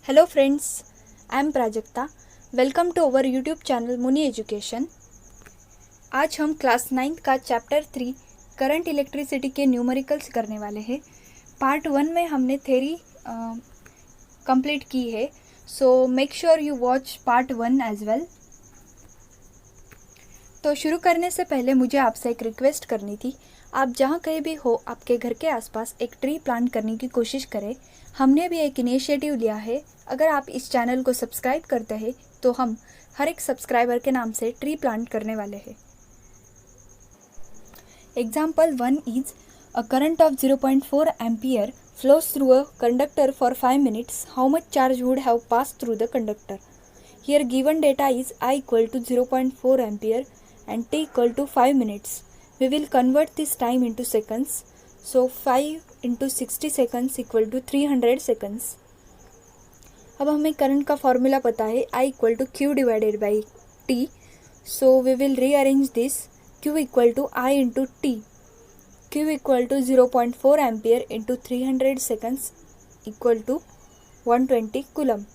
Hello friends, I am Prajakta. Welcome to our YouTube channel Muni education. आज हम class 9 का chapter 3 current electricity के numericals करने वाले हैं। पार्ट 1 में हमने थ्योरी कंप्लीट की है, so make sure you watch part 1 as well. तो शुरू करने से पहले मुझे आपसे एक रिक्वेस्ट करनी थी। आप जहाँ कहीं भी हो, आपके घर के आसपास एक ट्री प्लांट करने की कोशिश करें। हमने भी एक इनिशिएटिव लिया है। अगर आप इस चैनल को सब्सक्राइब करते हैं तो हम हर एक सब्सक्राइबर के नाम से ट्री प्लांट करने वाले हैं। Example 1 is a current of 0.4 ampere flows through a conductor for 5 minutes. How much charge would have passed through the conductor? Here given data is I equal to 0.4 ampere and t equal to 5 minutes. We will convert this time into seconds. So 5 into 60 seconds equal to 300 seconds. अब हमें current का formula पता है I equal to Q divided by T. So we will rearrange this. Q equal to I into T. Q equal to 0.4 ampere into 300 seconds equal to 120 coulomb.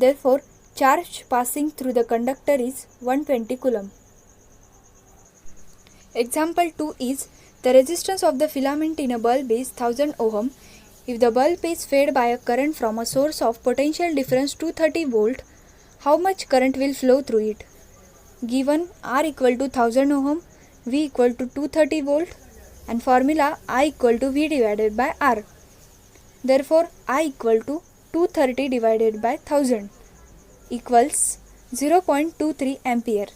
Therefore, charge passing through the conductor is 120 coulomb. Example 2 is the resistance of the filament in a bulb is 1000 ohm. If the bulb is fed by a current from a source of potential difference 230 volt, how much current will flow through it? Given R equal to 1000 ohm, V equal to 230 volt and formula I equal to V divided by R. Therefore, I equal to 230 divided by 1000 equals 0.23 ampere.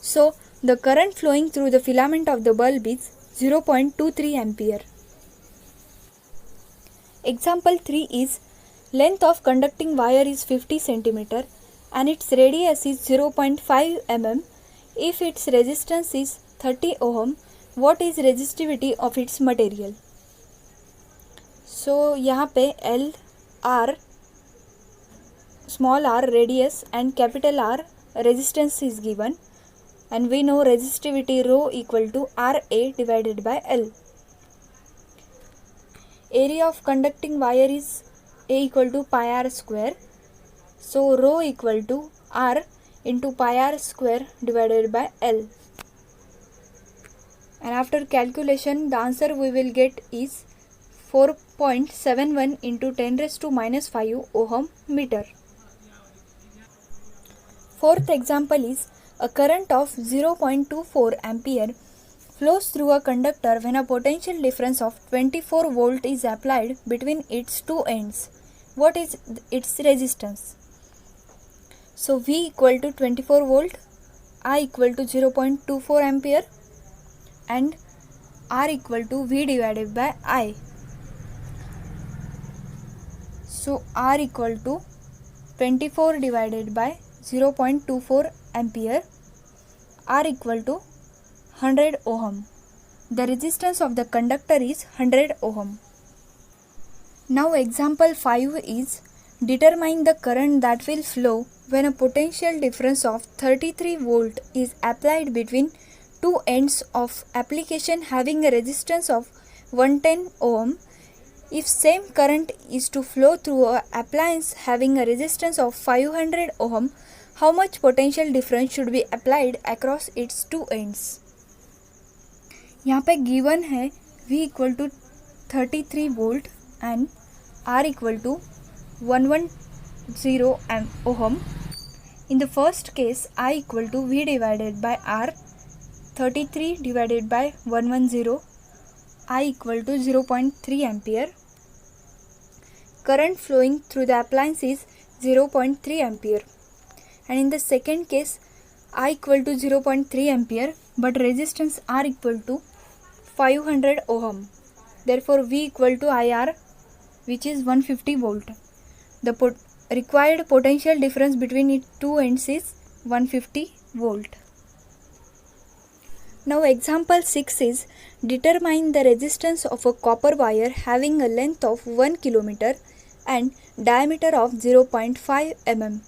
So, the current flowing through the filament of the bulb is 0.23 ampere. Example 3 is length of conducting wire is 50 cm and its radius is 0.5 mm. If its resistance is 30 ohm, what is resistivity of its material? So यहाँ पे L, R, small r radius and capital R resistance is given, and we know resistivity rho equal to RA divided by L. Area of conducting wire is A equal to pi r square. So rho equal to R into pi r square divided by L. And after calculation, the answer we will get is 4.71 into 10 raised to minus 5 ohm meter. Fourth example is a current of 0.24 ampere flows through a conductor when a potential difference of 24 volt is applied between its two ends. What is its resistance? So V equal to 24 volt, I equal to 0.24 ampere and R equal to V divided by I. So R equal to 24 divided by 0.24 ampere, R equal to 100 ohm. The resistance of the conductor is 100 ohm. Now example 5 is determine the current that will flow when a potential difference of 33 volt is applied between two ends of application having a resistance of 110 ohm. If same current is to flow through a appliance having a resistance of 500 ohm, how much potential difference should be applied across its two ends? यहाँ पे given है V equal to 33 volt and R equal to 110 ohm. In the first case, I equal to V divided by R, 33 divided by 110, I equal to 0.3 ampere. Current flowing through the appliance is 0.3 ampere. And in the second case, I equal to 0.3 ampere but resistance R equal to 500 ohm. Therefore, V equal to IR, which is 150 volt. The required potential difference between its two ends is 150 volt. Now example 6 is determine the resistance of a copper wire having a length of 1 km and diameter of 0.5 mm.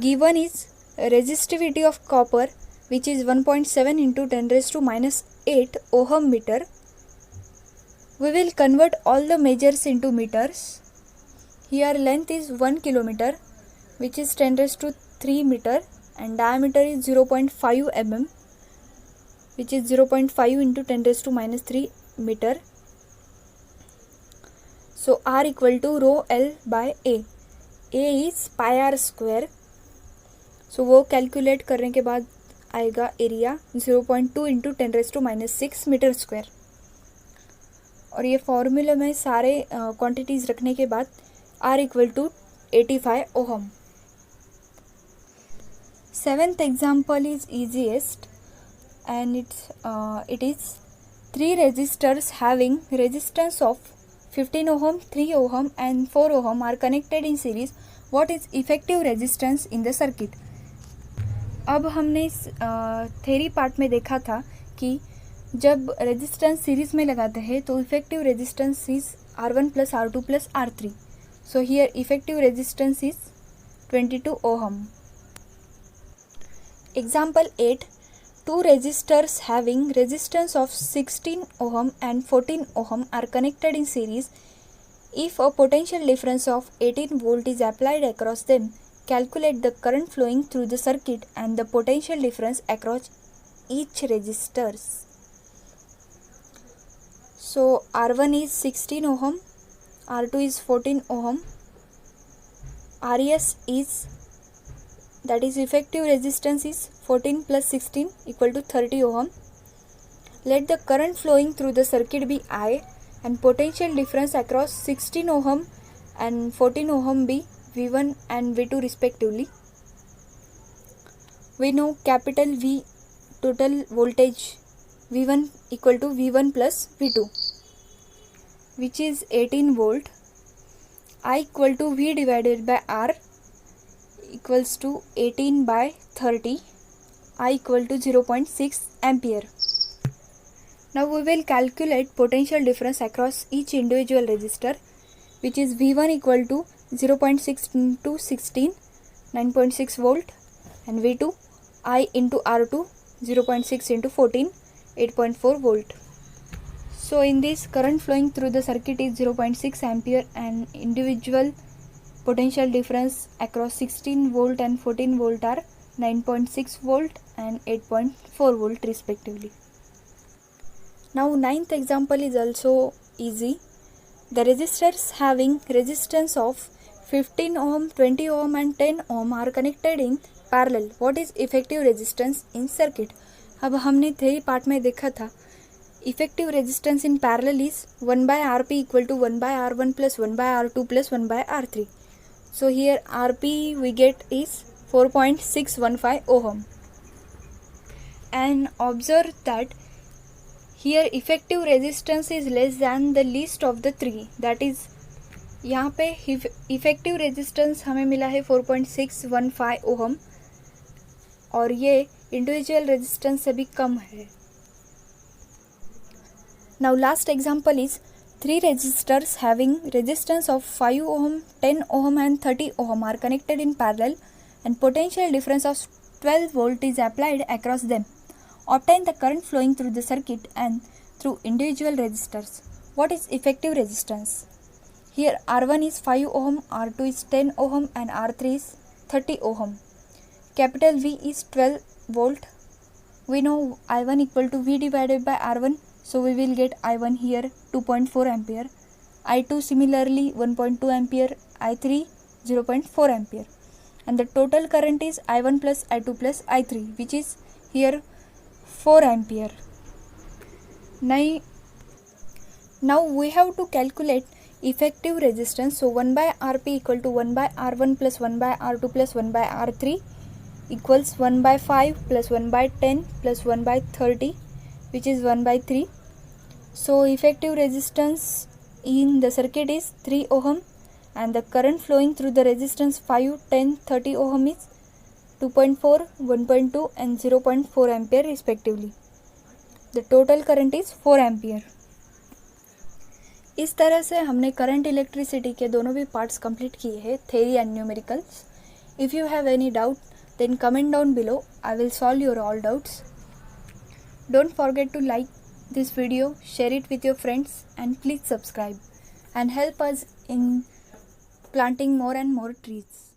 Given is resistivity of copper, which is 1.7 into 10 raised to minus 8 ohm meter. We will convert all the measures into meters. Here length is 1 kilometer, which is 10 raised to 3 meter, and diameter is 0.5 mm, which is 0.5 into 10 raised to minus 3 meter. So R equal to rho L by A. A is pi r square. So वो calculate करने के बाद आएगा area 0.2 into 10 raise to minus 6 metre square. और ये फॉर्मूले में सारे क्वांटिटीज़ रखने के बाद R equal to 85 ohm. Seventh example is easiest, and it is 3 resistors having resistance of 15 ohm, 3 ohm and 4 ohm are connected in series. What is effective resistance in the circuit? अब हमने theory part में देखा था कि जब resistance series में लगाते हैं तो effective resistance is R1 plus R2 plus R3. So here effective resistance is 22 ohm. Example 8. 2 resistors having resistance of 16 ohm and 14 ohm are connected in series. If a potential difference of 18 volt is applied across them, calculate the current flowing through the circuit and the potential difference across each resistors. So R1 is 16 ohm, R2 is 14 ohm, RS is, that is effective resistance is 14 plus 16 equal to 30 ohm. Let the current flowing through the circuit be I and potential difference across 16 ohm and 14 ohm be V1 and V2 respectively. We know capital V total voltage V1 equal to V1 plus V2, which is 18 volt. I equal to V divided by R equals to 18 by 30. I equal to 0.6 ampere. Now we will calculate potential difference across each individual resistor, which is V1 equal to 0.6 into 16, 9.6 volt, and V2 I into R2 0.6 into 14, 8.4 volt. So in this, current flowing through the circuit is 0.6 ampere and individual potential difference across 16 volt and 14 volt are 9.6 volt and 8.4 volt respectively. Now ninth example is also easy. The resistors having resistance of 15 ohm, 20 ohm and 10 ohm are connected in parallel. What is effective resistance in circuit? अब हमने theory part में देखा था effective resistance in parallel is 1 by Rp equal to 1 by R1 plus 1 by R2 plus 1 by R3. So here Rp we get is 4.615 ohm. And observe that here effective resistance is less than the least of the three. That is, यहाँ पे effective resistance हमें मिला है 4.615 ohm और ये individual resistance से भी कम है. Now last example is 3 resistors having resistance of 5 ohm, 10 ohm and 30 ohm are connected in parallel and potential difference of 12 volt is applied across them. Obtain the current flowing through the circuit and through individual resistors. What is effective resistance? Here R1 is 5 ohm, R2 is 10 ohm and R3 is 30 ohm. Capital V is 12 volt. We know I1 equal to V divided by R1. So we will get I1 here 2.4 ampere, I2 similarly 1.2 ampere, I3 0.4 ampere, and the total current is I1 plus I2 plus I3, which is here 4 ampere. Now we have to calculate effective resistance. So 1 by Rp equal to 1 by R1 plus 1 by R2 plus 1 by R3 equals 1 by 5 plus 1 by 10 plus 1 by 30, which is 1 by 3. So effective resistance in the circuit is 3 ohm and the current flowing through the resistance 5, 10, 30 ohm is 2.4, 1.2 and 0.4 ampere respectively. The total current is 4 ampere. इस तरह से हमने current electricity के दोनों भी parts complete किए हैं, theory and numericals. If you have any doubt then comment down below. I will solve your all doubts. Don't forget to like this video, share it with your friends and please subscribe and help us in planting more and more trees.